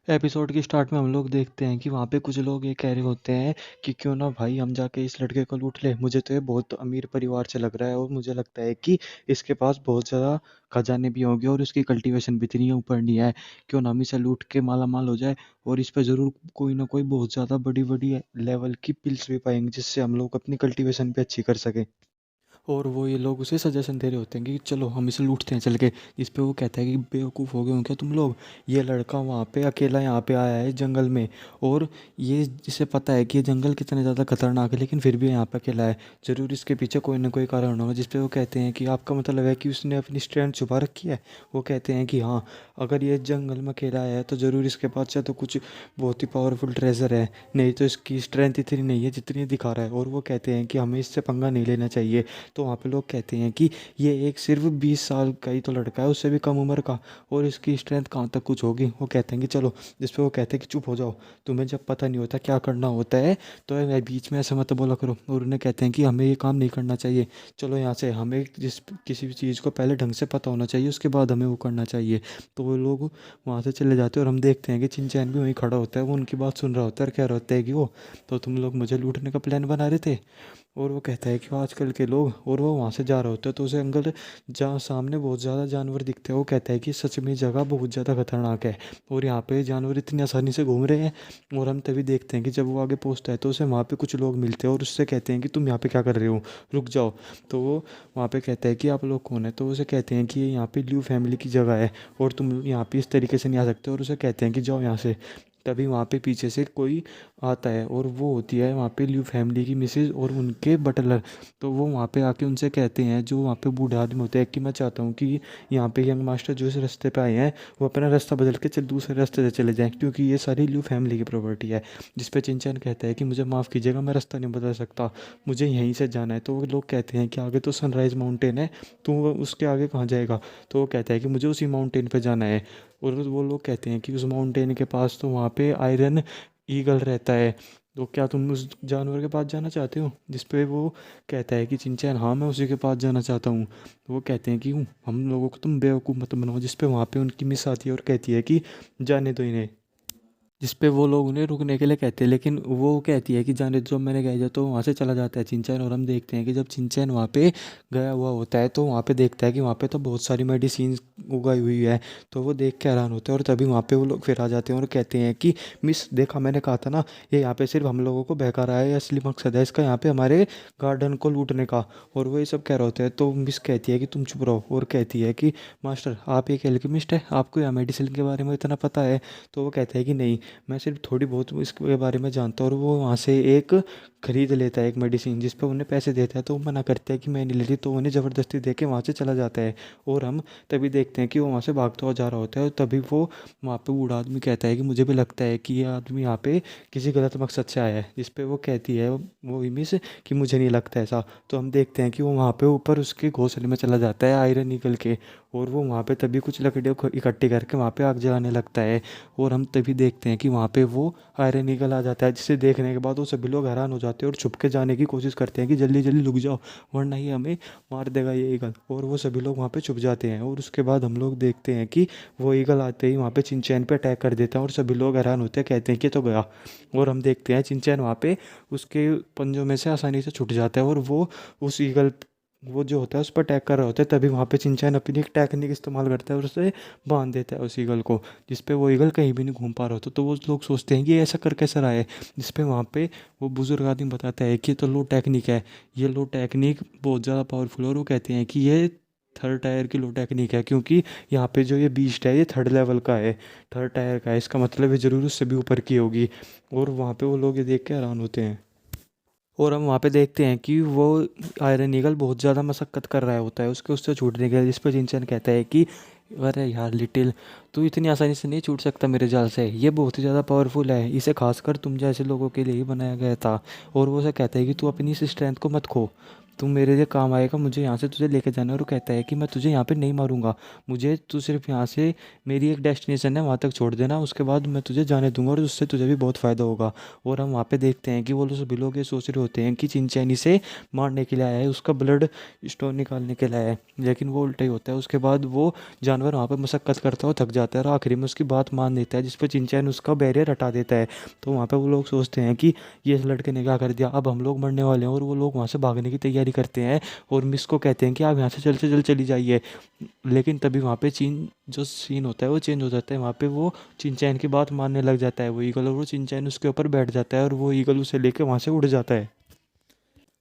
Episode की start में हम लोग देखते हैं कि वहाँ पे कुछ लोग ये कह रहे होते हैं कि क्यों ना भाई हम जाके इस लड़के को लूट ले। मुझे तो ये बहुत अमीर परिवार से लग रहा है और मुझे लगता है कि इसके पास बहुत ज़्यादा खजाने भी होंगे और उसकी कल्टीवेशन भी इतनी ऊपर नहीं है। क्यों ना हम इसे लूट के माला माल हो जाए और इस पे ज़रूर कोई ना कोई बहुत ज़्यादा बड़ी बड़ी लेवल की पिल्स भी पाएंगे जिससे हम लोग अपनी कल्टीवेशन भी अच्छी कर सकें। और वो ये लोग उसे सजेशन दे रहे होते हैं कि चलो हम इसे लूटते हैं चल के। इस पे वो कहता है कि बेवकूफ़ हो गए हो क्या तुम लोग। ये लड़का वहाँ पे अकेला यहाँ पे आया है जंगल में, और ये जिसे पता है कि ये जंगल कितने ज़्यादा खतरनाक है लेकिन फिर भी यहाँ पे अकेला है। ज़रूर इसके पीछे कोई ना कोई कारण होगा। जिस पे वो कहते हैं कि आपका मतलब है कि उसने अपनी स्ट्रेंथ छुपा रखी है। वो कहते हैं कि हाँ, अगर ये जंगल में अकेला आया है तो ज़रूर इसके पास या तो कुछ बहुत ही पावरफुल ट्रेजर है, नहीं तो इसकी स्ट्रेंथ इतनी नहीं है जितनी दिखा रहा है। और वो कहते हैं कि हमें इससे पंगा नहीं लेना चाहिए। तो वहाँ पे लोग कहते हैं कि ये एक सिर्फ 20 साल का ही तो लड़का है, उससे भी कम उम्र का, और इसकी स्ट्रेंथ कहाँ तक कुछ होगी। वो कहते हैं कि चलो। जिस पे वो कहते हैं कि चुप हो जाओ, तुम्हें जब पता नहीं होता क्या करना होता है तो मैं बीच में ऐसा मत बोला करो। और उन्हें कहते हैं कि हमें ये काम नहीं करना चाहिए, चलो यहाँ से। हमें जिस किसी भी चीज़ को पहले ढंग से पता होना चाहिए, उसके बाद हमें वो करना चाहिए। तो वो लोग वहाँ से चले जाते हैं और हम देखते हैं कि चिंचैन भी वहीं खड़ा होता है। वो उनकी बात सुन रहा होता है और कह रहा होता है कि वो तो तुम लोग मुझे लूटने का प्लान बना रहे थे। और वो कहता है कि आजकल के लोग, और वो वहाँ से जा रहा होता है तो उसे अंकल जहाँ सामने बहुत ज़्यादा जानवर दिखते हैं। वो कहता है कि सच में जगह बहुत ज़्यादा खतरनाक है और यहाँ पे जानवर इतनी आसानी से घूम रहे हैं। और हम तभी देखते हैं कि जब वो आगे पहुँचता है तो उसे वहाँ पे कुछ लोग मिलते हैं और उससे कहते हैं कि तुम यहाँ पे क्या कर रहे हो, रुक जाओ। तो वो वहाँ पे कहता है कि आप लोग कौन है। तो उसे कहते हैं कि ये यहाँ पे ल्यू फैमिली की जगह है और तुम यहाँ पे इस तरीके से नहीं आ सकते। और उसे कहते हैं कि जाओ यहाँ से। तभी वहाँ पे पीछे से कोई आता है और वो होती है वहाँ पे ल्यू फैमिली की मिसेज और उनके बटलर। तो वो वहाँ पे आके उनसे कहते हैं, जो वहाँ पे बूढ़े आदमी होते हैं, कि मैं चाहता हूँ कि यहाँ पे यंग मास्टर जो इस रास्ते पे आए हैं वो अपना रास्ता बदल के दूसरे रास्ते से चले जाएं, क्योंकि ये सारी ल्यू फैमिली की प्रॉपर्टी है। जिस पे चिंचैन कहता है कि मुझे माफ़ कीजिएगा, मैं रास्ता नहीं बदल सकता, मुझे यहीं से जाना है। तो वो लोग कहते हैं कि आगे तो सनराइज़ माउंटेन है, तो वो उसके आगे कहाँ जाएगा। तो वो कहता है कि मुझे उसी माउंटेन पे जाना है। और वो लोग कहते हैं कि उस माउंटेन के पास तो वहाँ पे आयरन ईगल रहता है, तो क्या तुम उस जानवर के पास जाना चाहते हो। जिस पे वो कहता है कि चिंचैन, हाँ मैं उसी के पास जाना चाहता हूँ। तो वो कहते हैं कि हम लोगों को तुम बेवकूफ़ मत बनाओ। जिस पे वहाँ पे उनकी मिस आती है और कहती है कि जाने दो इन्हें। जिस पे वो लोग उन्हें रुकने के लिए कहते हैं, लेकिन वो कहती है कि जाने दो, मैंने कह दिया। तो वहाँ से चला जाता है चिंचैन। और हम देखते हैं कि जब चिंचैन वहाँ पे गया हुआ होता है तो वहाँ पे देखता है कि वहाँ पे तो बहुत सारी मेडिसिन उगाई हुई है। तो वो देख के हैरान होता है और तभी वहाँ पे वो लोग फिर आ जाते हैं और कहते हैं कि मिस, देखा मैंने कहा था ना, ये यहाँ पे सिर्फ हम लोगों को बहका रहा है, ये असली मकसद है इसका यहाँ पे हमारे गार्डन को लूटने का। और वो ये सब कह रहे होते हैं। तो मिस कहती है कि तुम चुप रहो, और कहती है कि मास्टर आप एक एल्केमिस्ट है, आपको यहाँ मेडिसिन के बारे में इतना पता है। तो वो कहता है कि नहीं, मैं सिर्फ थोड़ी बहुत इसके बारे में जानता हूँ। और वो वहाँ से एक खरीद लेता है एक मेडिसिन, जिस पर उन्हें पैसे देता है। तो वो मना करता है कि मैं नहीं लेती, तो उन्हें ज़बरदस्ती दे के वहाँ से चला जाता है। और हम तभी देखते हैं कि वो वहाँ से भागता हुआ जा रहा होता है। और तभी वो वहाँ पे बूढ़ा आदमी कहता है कि मुझे भी लगता है कि ये आदमी यहाँ पे किसी गलत मकसद से आया है। जिस पे वो कहती है वो मिस कि मुझे नहीं लगता ऐसा। तो हम देखते हैं कि वो वहाँ पे ऊपर उसके घोंसले में चला जाता है आयरन ईगल के, और वो वहाँ पे तभी कुछ लकड़ियों को इकट्ठी करके वहाँ पे आग जलाने लगता है। और हम तभी देखते हैं कि वहाँ पे वो आयरन ईगल आ जाता है, जिसे देखने के बाद वो सभी लोग हैरान हो जाते हैं और छुप के जाने की कोशिश करते हैं कि जल्दी जल्दी लुक जाओ वरना ये हमें मार देगा ये ईगल। और वो सभी लोग वहाँ पे छुप जाते हैं। और उसके बाद हम लोग देखते हैं कि वो ईगल आते ही वहाँ पे चिंचैन पे अटैक कर देता है और सभी लोग हैरान होते हैं, कहते हैं कि ये तो गया। और हम देखते हैं चिंचैन वहाँ पे उसके पंजों में से आसानी से छूट जाता है और वो उस ईगल, वो जो होता है उस पर अटैक कर रहा होता है। तभी वहाँ पे चिंचैन अपनी एक टेक्निक इस्तेमाल करता है और उसे बांध देता है उस ईगल को, जिस पे वो ईगल कहीं भी नहीं घूम पा रहा होता। तो वो लोग सोचते हैं कि ये ऐसा कर कैसे रहा है। जिस पे वहाँ पे वो बुजुर्ग आदमी बताता है कि ये तो लो टेक्निक है, ये लो टेक्निक बहुत ज़्यादा पावरफुल है। और वो कहते हैं कि ये थर्ड टायर की लो टेक्निक है, क्योंकि यहाँ पे जो ये बीस्ट है ये थर्ड लेवल का है, थर्ड टायर का है, इसका मतलब है ज़रूर उससे भी ऊपर की होगी। और वहाँ पे वो लोग ये देख के हैरान होते हैं। और हम वहाँ पे देखते हैं कि वो आयरन ईगल बहुत ज़्यादा मशक्कत कर रहा होता है उसके उससे छूटने के लिए। जिस पर जिनचैन कहता है कि अरे यार लिटिल, तू इतनी आसानी से नहीं छूट सकता मेरे जाल से, ये बहुत ही ज़्यादा पावरफुल है, इसे खासकर तुम जैसे लोगों के लिए ही बनाया गया था। और वो उसे कहता है कि तू अपनी इस स्ट्रेंथ को मत खो। तू मेरे लिए काम आएगा, मुझे यहाँ से तुझे लेके जाना है। और वो कहता है कि मैं तुझे यहाँ पे नहीं मारूंगा, मुझे तू सिर्फ यहाँ से, मेरी एक डेस्टिनेशन है वहाँ तक छोड़ देना, उसके बाद मैं तुझे जाने दूंगा और उससे तुझे भी बहुत फ़ायदा होगा। और हम वहाँ पे देखते हैं कि वो लोग सभी लोग ये सोच रहे होते हैं कि चिंचैनी से मारने के लिए आया है, उसका ब्लड स्टोन निकालने के लिए आया है, लेकिन वो उल्टा ही होता है। उसके बाद वो जानवर वहाँ पे मशक्कत करता हुआ थक जाता है और आखिरी में उसकी बात मान लेता है, जिस पर चिंचैन उसका बैरियर हटा देता है। तो वहाँ पे वो लोग सोचते हैं कि ये इस लड़के ने क्या कर दिया, अब हम लोग मरने वाले हैं। और वो लोग वहाँ से भागने की तैयारी करते हैं और मिस को कहते हैं कि आप यहाँ से जल्द चली जाइए। लेकिन तभी वहाँ पे चीन जो सीन होता है वो चेंज हो जाता है। वहाँ पे वो चिंचैन की बात मानने लग जाता है वो ईगल, और वो चिंचैन उसके ऊपर बैठ जाता है और वो ईगल उसे लेके वहाँ से उड़ जाता है।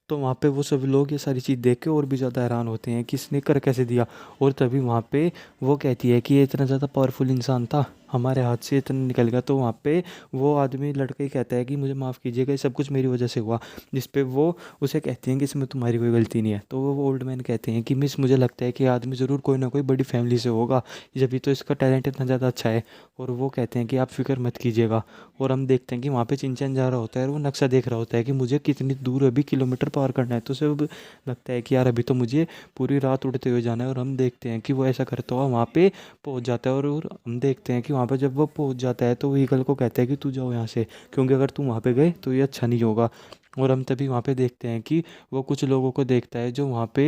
तो वहाँ पे वो सभी लोग ये सारी चीज़ देख के और भी ज़्यादा हैरान होते हैं कि इसने कर कैसे दिया। और तभी वहाँ पे वो कहती है कि ये इतना ज़्यादा पावरफुल इंसान था, हमारे हाथ से इतना निकल गया। तो वहाँ पे वो आदमी लड़के कहता है कि मुझे माफ़ कीजिएगा, ये सब कुछ मेरी वजह से हुआ। जिस पे वो उसे कहती हैं कि इसमें तुम्हारी कोई गलती नहीं है। तो वो ओल्ड मैन कहते हैं कि मिस, मुझे लगता है कि ये आदमी ज़रूर कोई ना कोई बड़ी फैमिली से होगा, जब भी तो इसका टैलेंट इतना ज़्यादा अच्छा है। और वो कहते हैं कि आप फिक्र मत कीजिएगा। और हम देखते हैं कि वहाँ पे चिंचैन जा रहा होता है और वो नक्शा देख रहा होता है कि मुझे कितनी दूर अभी किलोमीटर पार करना है। तो उसे अब लगता है कि यार अभी तो मुझे पूरी रात उड़ते हुए जाना है। और हम देखते हैं कि वो ऐसा करता हुआ वहाँ पे पहुँच जाता है। और हम देखते हैं कि वहाँ पे जब वो पहुँच जाता है तो वो ईगल को कहता है कि तू जाओ यहाँ से, क्योंकि अगर तू वहाँ पे गए तो ये अच्छा नहीं होगा। और हम तभी वहाँ पे देखते हैं कि वो कुछ लोगों को देखता है जो वहाँ पे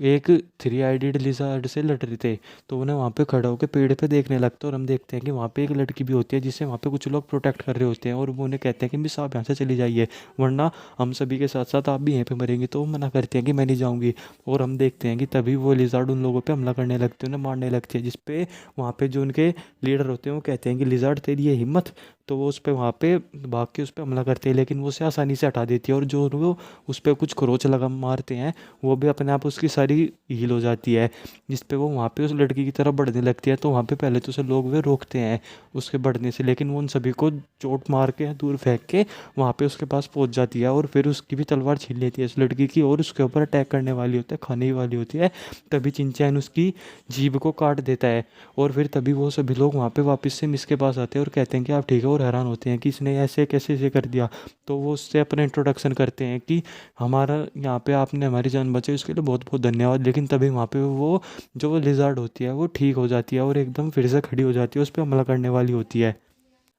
एक थ्री आइडेड लिज़ार्ड से लड़ रहे थे। तो उन्हें वहाँ पे खड़ा होकर पेड़ पे देखने लगता है। और हम देखते हैं कि वहाँ पे एक लड़की भी होती है जिसे वहाँ पे कुछ लोग प्रोटेक्ट कर रहे होते हैं। और वो उन्हें कहते हैं कि मिस आप यहाँ से चली जाइए, वरना हम सभी के साथ साथ आप भी यहीं पे मरेंगे। तो वो मना करते हैं कि मैं नहीं जाऊँगी। और हम देखते हैं कि तभी वो लिज़ार्ड उन लोगों पे हमला करने लगते हैं, उन्हें मारने लगते हैं। जिसपे वहाँ पे जो उनके लीडर होते हैं वो कहते हैं कि लिज़ार्ड तेरी ये हिम्मत। तो वो उस पे वहाँ पे भाग के उस पे हमला करते हैं, लेकिन वो उसे आसानी से हटा देती है। और जो वो उस पे कुछ खरोच लगा मारते हैं, वो भी अपने आप उसकी सारी हील हो जाती है। जिस पे वो वहाँ पे उस लड़की की तरफ बढ़ने लगती है। तो वहाँ पे पहले तो उसे लोग वे रोकते हैं उसके बढ़ने से, लेकिन वो उन सभी को चोट मार के दूर फेंक के वहाँ पे उसके पास पहुँच जाती है। और फिर उसकी भी तलवार छीन लेती है उस लड़की की और उसके ऊपर अटैक करने वाली होता है, खाने ही वाली होती है। तभी चिंचैन उसकी जीभ को काट देता है। और फिर तभी वो सभी लोग वहाँ पे वापस से मिस के पास आते हैं और कहते हैं कि आप ठीक है, और हैरान होते हैं कि इसने ऐसे कैसे ऐसे कर दिया। तो वो उससे अपना इंट्रोडक्शन करते हैं कि हमारा यहाँ पे आपने हमारी जान बचाई, उसके लिए बहुत बहुत धन्यवाद। लेकिन तभी वहाँ पे वो जो वो लिज़ार्ड होती है वो ठीक हो जाती है और एकदम फिर से खड़ी हो जाती है, उस पर हमला करने वाली होती है।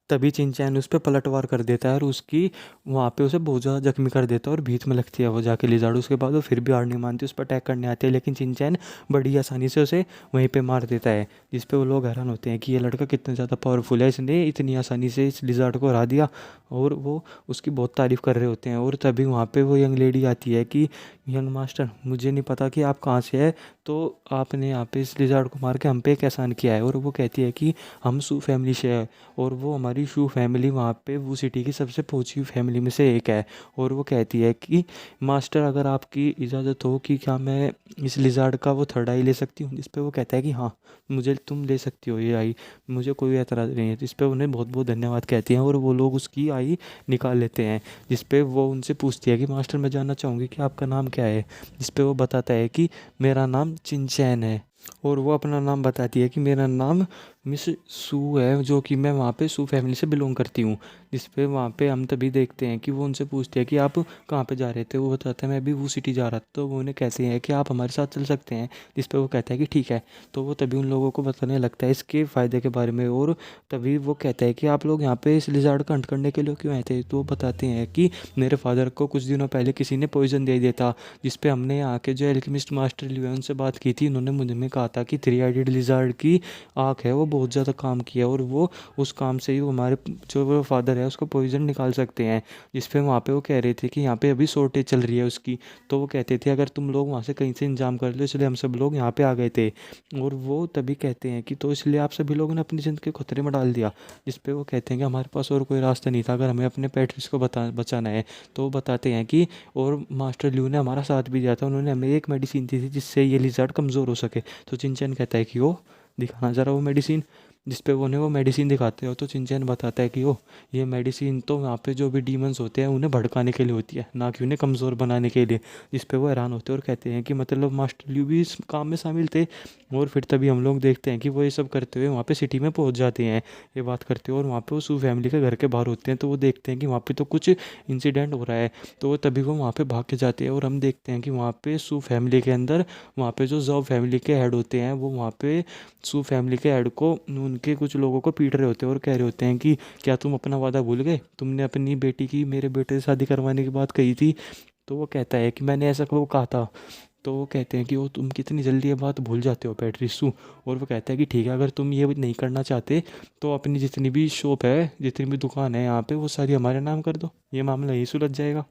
तभी चिंचैन उस पे पलटवार कर देता है और उसकी वहाँ पे उसे बहुत ज़्यादा जख्मी कर देता है और भीत में लगती है वो जाके लिज़ार्ड। उसके बाद वो फिर भी हार नहीं मानती, उस पर अटैक करने आते हैं, लेकिन चिंचैन बड़ी आसानी से उसे वहीं पे मार देता है। जिस पे वो लोग हैरान होते हैं कि ये लड़का कितना ज़्यादा पावरफुल है, इसने इतनी आसानी से इस लिज़ार्ड को हरा दिया। और वो उसकी बहुत तारीफ़ कर रहे होते हैं। और तभी वहाँ पे वो यंग लेडी आती है कि यंग मास्टर, मुझे नहीं पता कि आप कहाँ से है, तो आपने यहाँ पे इस लिज़ार्ड को मार के हम पे एक एहसान किया है। और वो कहती है कि हम सू फैमिली से है, और वो हमारी शू फैमिली वहाँ पे वो सिटी की सबसे पहुँची हुई फैमिली में से एक है। और वो कहती है कि मास्टर, अगर आपकी इजाज़त हो कि क्या मैं इस लिज़ार्ड का वो थर्ड आई ले सकती हूँ। जिस पे वो कहता है कि हाँ, मुझे तुम ले सकती हो ये आई, मुझे कोई एतराज़ नहीं है। इस पे उन्हें बहुत बहुत धन्यवाद कहती हैं और वो लोग उसकी आई निकाल लेते हैं। जिस पे वो उनसे पूछती है कि मास्टर, मैं जानना चाहूँगी कि आपका नाम क्या है। जिस पे वो बताता है कि मेरा नाम चिंचैन है। और वो अपना नाम बताती है कि मेरा नाम मिस सू है, जो कि मैं वहाँ पे सू फैमिली से बिलोंग करती हूँ। जिस पे वहाँ पे हम तभी देखते हैं कि वो उनसे पूछते हैं कि आप कहाँ पे जा रहे थे। वो बताता है मैं अभी वो सिटी जा रहा था। तो वो उन्हें कहते हैं कि आप हमारे साथ चल सकते हैं। जिस पे वो कहता है कि ठीक है। तो वो तभी उन लोगों को बताने लगता है इसके फ़ायदे के बारे में। और तभी वो कहता है कि आप लोग यहाँ पे इस लिज़ार्ड का हंट करने के लिए क्यों आए थे। तो वो बताते हैं कि मेरे फादर को कुछ दिनों पहले किसी ने पॉइज़न दे दिया था। जिस पे हमने यहाँ के जो एल्केमिस्ट मास्टर लिए हैं उनसे बात की थी। उन्होंने मुझे में कहा था कि थ्री आइडेड लिज़ार्ड की आँख है वो बहुत ज़्यादा काम किया, और वो उस काम से ही वो हमारे जो वो फादर है उसको पॉइज़न निकाल सकते हैं। जिस पे वहाँ पे वो कह रहे थे कि यहाँ पे अभी शॉर्टेज चल रही है उसकी। तो वो कहते थे अगर तुम लोग वहाँ से कहीं से इंतजाम कर लो, इसलिए हम सब लोग यहाँ पे आ गए थे। और वो तभी कहते हैं कि तो इसलिए आप सभी लोगों ने अपनी ज़िंदगी को खतरे में डाल दिया। जिस पे वो कहते हैं कि हमारे पास और कोई रास्ता नहीं था अगर हमें अपने पेट्रिस को बचाना है। तो वो बताते हैं कि और मास्टर ल्यू ने हमारा साथ भी दिया था, उन्होंने हमें एक मेडिसिन दी थी जिससे ये लिज़ार्ड कमज़ोर हो सके। तो चिंचैन कहता है कि वो दिखाना ज़रा वो मेडिसिन। जिसपे वो उन्हें वो मेडिसिन दिखाते हो, तो चिंचैन बताता है कि ओ, ये मेडिसिन तो वहाँ पे जो भी डीमंस होते हैं उन्हें भड़काने के लिए होती है, ना कि उन्हें कमज़ोर बनाने के लिए। जिस पे वो हैरान होते हैं और कहते हैं कि मतलब मास्टर लियू भी इस काम में शामिल थे। और फिर तभी हम लोग देखते हैं कि वो ये सब करते हुए वहाँ पे सिटी में पहुँच जाते हैं, ये बात करते हुए। और वहाँ पे वो सू फैमिली के घर के बाहर होते हैं, तो वो देखते हैं कि वहाँ पे तो कुछ इंसिडेंट हो रहा है। तो वो तभी वो वहाँ पे भाग के जाते हैं और हम देखते हैं कि वहाँ पे सू फैमिली के अंदर वहाँ पे जो जॉब फैमिली के हेड होते हैं वो वहाँ पे सू फैमिली के हेड को उनके कुछ लोगों को पीट रहे होते हैं और कह रहे होते हैं कि क्या तुम अपना वादा भूल गए, तुमने अपनी बेटी की मेरे बेटे से शादी करवाने की बात कही थी। तो वो कहता है कि मैंने ऐसा कब कहा था। तो वो कहते हैं कि वो तुम कितनी जल्दी ये बात भूल जाते हो पैट्रिसू। और वो कहता है कि ठीक है, अगर तुम ये नहीं करना चाहते तो अपनी जितनी भी शॉप है, जितनी भी दुकान है यहाँ पे, वो सारी हमारे नाम कर दो, ये मामला यही सुलझ जाएगा।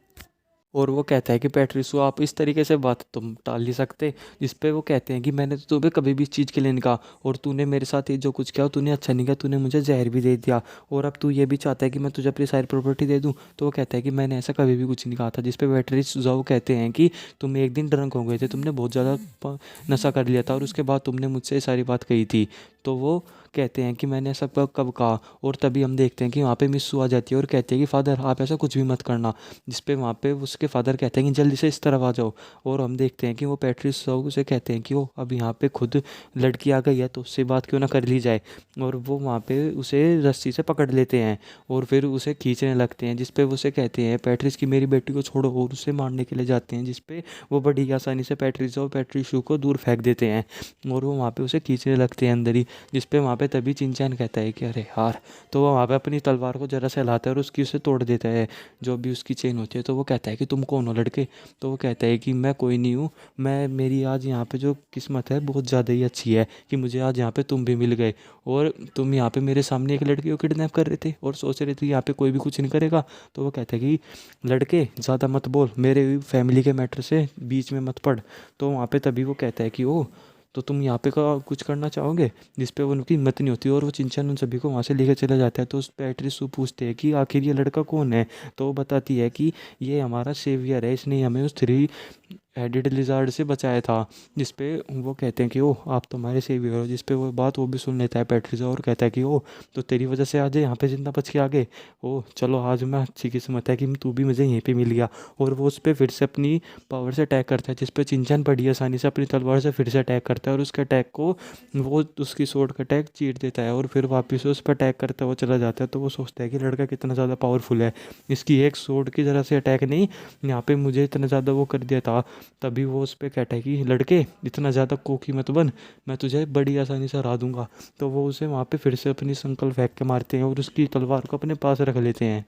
और वो कहता है कि पैट्रिसो, आप इस तरीके से बात तुम टाल नहीं सकते। जिस पे वो कहते हैं कि मैंने तो तुम्हें कभी भी इस चीज़ के लिए नहीं कहा, और तूने मेरे साथ ये जो कुछ किया तूने अच्छा नहीं किया, तूने मुझे जहर भी दे दिया, और अब तू ये भी चाहता है कि मैं तुझे अपनी सारी प्रॉपर्टी दे दूँ। तो वो कहता है कि मैंने ऐसा कभी भी कुछ नहीं कहा था। जिस पे पैट्रिसो कहते हैं कि तुम एक दिन ड्रंक हो गए थे, तुमने बहुत ज़्यादा नशा कर लिया था, और उसके बाद तुमने मुझसे ये सारी बात कही थी। तो वो कहते हैं कि मैंने ऐसा कब कब कहा। और तभी हम देखते हैं कि वहाँ पे मिस सू आ जाती है और कहती है कि फादर आप ऐसा कुछ भी मत करना। जिस पे वहाँ पे उसके फादर कहते हैं कि जल्दी से इस तरफ आ जाओ। और हम देखते हैं कि वो पैट्रिस उसे कहते हैं कि वो अब यहाँ पे खुद लड़की आ गई है, तो उससे बात क्यों ना कर ली जाए। और वो वहाँ पे उसे रस्सी से पकड़ लेते हैं और फिर उसे खींचने लगते हैं। जिस पे वो उसे कहते हैं पैट्रिस की मेरी बेटी को छोड़ो, और उसे मारने के लिए जाते हैं। जिस पे वो बड़ी आसानी से पैट्रिस और पैट्रिशू को दूर फेंक देते हैं और वो वहाँ पे उसे खींचने लगते हैं अंदर ही। जिस पे वहाँ पे तभी चिंचैन कहता है कि अरे यार। तो वो वहाँ पे अपनी तलवार को जरा सा हिलाता है और उसकी उसे तोड़ देता है, जो भी उसकी चेन होती है। तो वो कहता है कि तुम कौन हो लड़के। तो वो कहता है कि मैं कोई नहीं हूँ, मैं मेरी आज यहाँ पे जो किस्मत है बहुत ज़्यादा ही अच्छी है कि मुझे आज यहाँ पे तुम भी मिल गए, और तुम यहाँ पे मेरे सामने एक लड़की को किडनैप कर रहे थे और सोच रहे थे यहाँ पे कोई भी कुछ नहीं करेगा। तो वो कहता है कि लड़के ज़्यादा मत बोल, मेरे फैमिली के मैटर से बीच में मत पड़। तो वहाँ पे तभी वो कहता है कि ओ, तो तुम यहाँ पे का कुछ करना चाहोगे। जिस पे वो उनकी हिम्मत नहीं होती और वो चिंचैन उन सभी को वहाँ से लेकर चला जाता है। तो उस पैट्रिस पूछते हैं कि आखिर ये लड़का कौन है। तो वो बताती है कि ये हमारा सेवियर है, इसने हमें उस थ्री हेडेड लिजार्ड से बचाया था। जिस पे वो कहते हैं कि ओ, आप तो हमारे सेवियर हो। जिस पे वो बात वो भी सुन लेता है पैट्रिस और कहता है कि ओ, तो तेरी वजह से आज यहाँ पे जिंदा बच के आ गए। ओ चलो, आज मैं अच्छी किस्मत है कि तू भी मुझे यहीं पे मिल गया। और वो उस पर फिर से अपनी पावर से अटैक करता है। जिस पे चिंचैन बड़ी आसानी से अपनी तलवार से फिर से अटैक करता है और उसके अटैक को वो उसकी स्वॉर्ड का अटैक चीर देता है और फिर वापस से उस पर अटैक करता हुआ चला जाता है। तो वो सोचता है कि लड़का कितना ज़्यादा पावरफुल है, इसकी एक स्वॉर्ड की ज़रा से अटैक नहीं यहाँ पे मुझे इतना ज़्यादा वो कर दिया था। तभी वो उस पे कहता है कि लड़के इतना ज़्यादा कोकी मत बन, मैं तुझे बड़ी आसानी से हरा दूंगा। तो वो उसे वहाँ पे फिर से अपनी संकल फेंक के मारते हैं और उसकी तलवार को अपने पास रख लेते हैं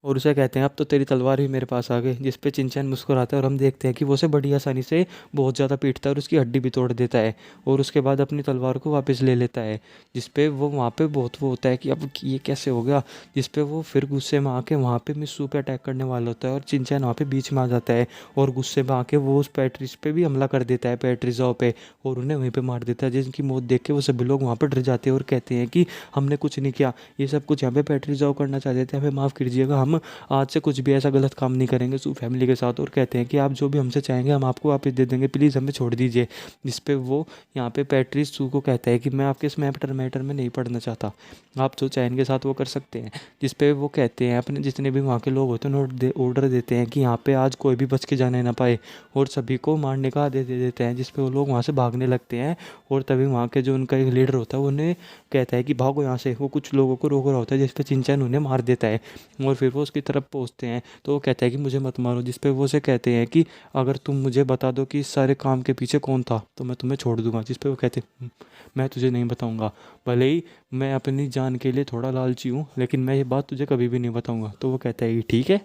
और उसे कहते हैं अब तो तेरी तलवार ही मेरे पास आ गई। जिस पे चिंचैन मुस्कुराता है और हम देखते हैं कि वो उसे बड़ी आसानी से बहुत ज़्यादा पीटता है और उसकी हड्डी भी तोड़ देता है और उसके बाद अपनी तलवार को वापस ले लेता है। जिस पे वो वहाँ पे बहुत वो होता है कि अब ये कैसे हो गया। जिस पे वो फिर गुस्से में आके वहाँ पे मिस्सू पे अटैक करने वाला होता है और चिंचैन वहाँ पे बीच में आ जाता है और गुस्से में आके वो उस पैट्रिस पे भी हमला कर देता है, पैट्रिजाओ पे, और उन्हें वहीं पे मार देता है। जिनकी मौत देख के वो सभी लोग वहाँ पर डर जाते हैं और कहते हैं कि हमने कुछ नहीं किया, ये सब कुछ यहाँ पे पैट्रिजाओ करना चाहते थे, हमें माफ़ कीजिएगा, हम आज से कुछ भी ऐसा गलत काम नहीं करेंगे सू फैमिली के साथ। और कहते हैं कि आप जो भी हमसे चाहेंगे हम आपको वापस दे देंगे, प्लीज़ हमें छोड़ दीजिए। जिस पे वो यहाँ पे पैट्रिस सू को कहता है कि मैं आपके इस मैटर में नहीं पढ़ना चाहता, आप जो चाहेंगे के साथ वो कर सकते हैं। जिस पे वो कहते हैं अपने जितने भी वहाँ के लोग होते हैं ऑर्डर देते हैं कि यहाँ पे आज कोई भी बच के जाने ना पाए और सभी को मारने का आदेश दे देते हैं। जिस पे वो लोग वहाँ से भागने लगते हैं और तभी वहाँ के जो उनका एक लीडर होता है वो उन्हें कहता है कि भागो यहाँ से। वो कुछ लोगों को रोक रहा होता है जिस पे चिंचैन उन्हें मार देता है और फिर वो उसकी तरफ पहुँचते हैं। तो वो कहता है कि मुझे मत मारो। जिस पे वो उसे कहते हैं कि अगर तुम मुझे बता दो कि इस सारे काम के पीछे कौन था तो मैं तुम्हें छोड़ दूंगा। जिस पे वो कहते हैं मैं तुझे नहीं बताऊंगा, भले ही मैं अपनी जान के लिए थोड़ा लालची हूँ, लेकिन मैं ये बात तुझे कभी भी नहीं बताऊंगा। तो वो कहता है कि ठीक है,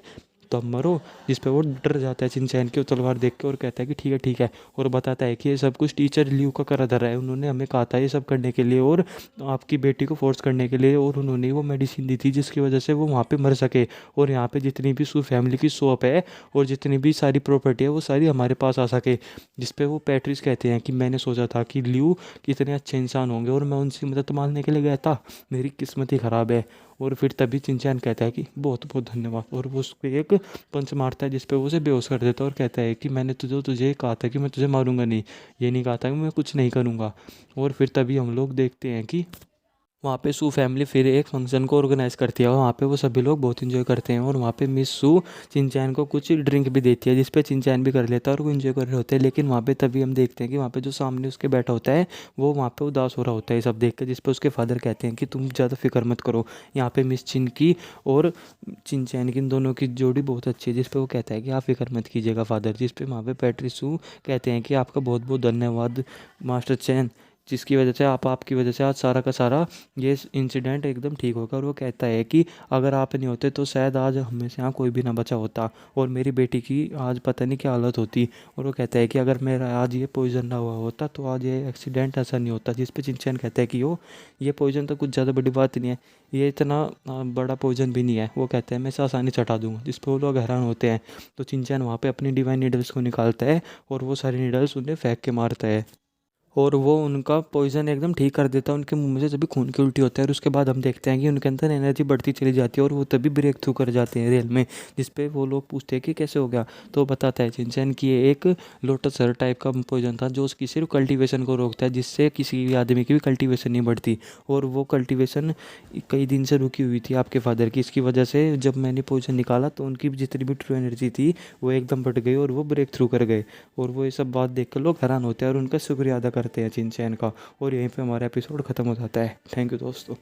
तो अब मरो। जिस पे वो डर जाता है चिंचैन की तलवार देख के और कहता है कि ठीक है ठीक है, और बताता है कि ये सब कुछ टीचर लियू का करा धरा है, उन्होंने हमें कहा था ये सब करने के लिए और आपकी बेटी को फोर्स करने के लिए, और उन्होंने वो मेडिसिन दी थी जिसकी वजह से वो वहाँ पे मर सके। और यहाँ पे जितनी भी सू फैमिली की शॉप है और जितनी भी सारी प्रॉपर्टी है वो सारी हमारे पास आ सके। जिस पे वो पैट्रिस कहते हैं कि मैंने सोचा था कि लियू कितने अच्छे इंसान होंगे और मैं उनसे मदद मांगने के लिए गया था, मेरी किस्मत ही ख़राब है। और फिर तभी चिंचैन कहता है कि बहुत बहुत धन्यवाद, और वो उस पर एक पंच मारता है जिस पे वो उसे बेहोश कर देता है और कहता है कि मैंने तुझे कहा था कि मैं तुझे मारूंगा नहीं, ये नहीं कहा था कि मैं कुछ नहीं करूंगा। और फिर तभी हम लोग देखते हैं कि वहाँ पे सू फैमिली फिर एक फंक्शन को ऑर्गेनाइज करती है और वहाँ पे वो सभी लोग बहुत इंजॉय करते हैं और वहाँ पे मिस सू चिंचैन को कुछ ड्रिंक भी देती है जिस पे चिंचैन भी कर लेता है और वो इंजॉय कर रहे होते हैं। लेकिन वहाँ पे तभी हम देखते हैं कि वहाँ पे जो सामने उसके बैठा होता है वो वहाँ पे उदास हो रहा होता है ये सब देख कर, जिस पे उसके फादर कहते हैं कि तुम ज़्यादा फिक्र मत करो। यहाँ पे मिस चिन की और चिंचैन की इन दोनों की जोड़ी बहुत अच्छी है, जिस पे वो कहता है कि आप फिक्र मत कीजिएगा फादर। जिस पे वहाँ पे पैट्रिक सू कहते हैं कि आपका बहुत बहुत धन्यवाद मास्टर चैन, जिसकी वजह से आपकी वजह से आज सारा का सारा ये इंसिडेंट एकदम ठीक होगा। और वो कहता है कि अगर आप नहीं होते तो शायद आज हमें से यहाँ कोई भी ना बचा होता और मेरी बेटी की आज पता नहीं क्या हालत होती। और वो कहता है कि अगर मेरा आज ये पॉइजन ना हुआ होता तो आज ये एक्सीडेंट ऐसा नहीं होता। जिस पे चिंचैन कहता है कि ये पॉइजन तो कुछ ज़्यादा बड़ी बात नहीं है, ये इतना बड़ा पॉइजन भी नहीं है। वो कहते हैं मैं इसे आसानी से हटा दूंगा, जिस पर वो लोग हैरान होते हैं। तो चिंचैन वहाँ पे अपनी डिवाइन नीडल्स को निकालता है और वो सारी नीडल्स उन्हें फेंक के मारता है और वो उनका पॉइज़न एकदम ठीक कर देता है। उनके मुंह में से तभी खून की उल्टी होता है और उसके बाद हम देखते हैं कि उनके अंदर एनर्जी बढ़ती चली जाती है और वो तभी ब्रेक थ्रू कर जाते हैं रियल में। जिस पे वो लोग पूछते हैं कि कैसे हो गया, तो वो बताता है चिंचैन कि ये एक लोटस हर टाइप का पॉइजन था जो उसकी सिर्फ कल्टीवेशन को रोकता है, जिससे किसी भी आदमी की भी कल्टीवेशन नहीं बढ़ती। और वो कल्टीवेशन कई दिन से रुकी हुई थी आपके फादर की। इसकी वजह से जब मैंने पॉइजन निकाला तो उनकी जितनी भी ट्रू एनर्जी थी वो एकदम बढ़ गई और वो ब्रेक थ्रू कर गए। और वो ये सब बात देख कर लोग हैरान होते हैं और उनका शुक्रिया अदा करते हैं चिंचैन का। और यहीं पे हमारा एपिसोड ख़त्म हो जाता है। थैंक यू दोस्तों।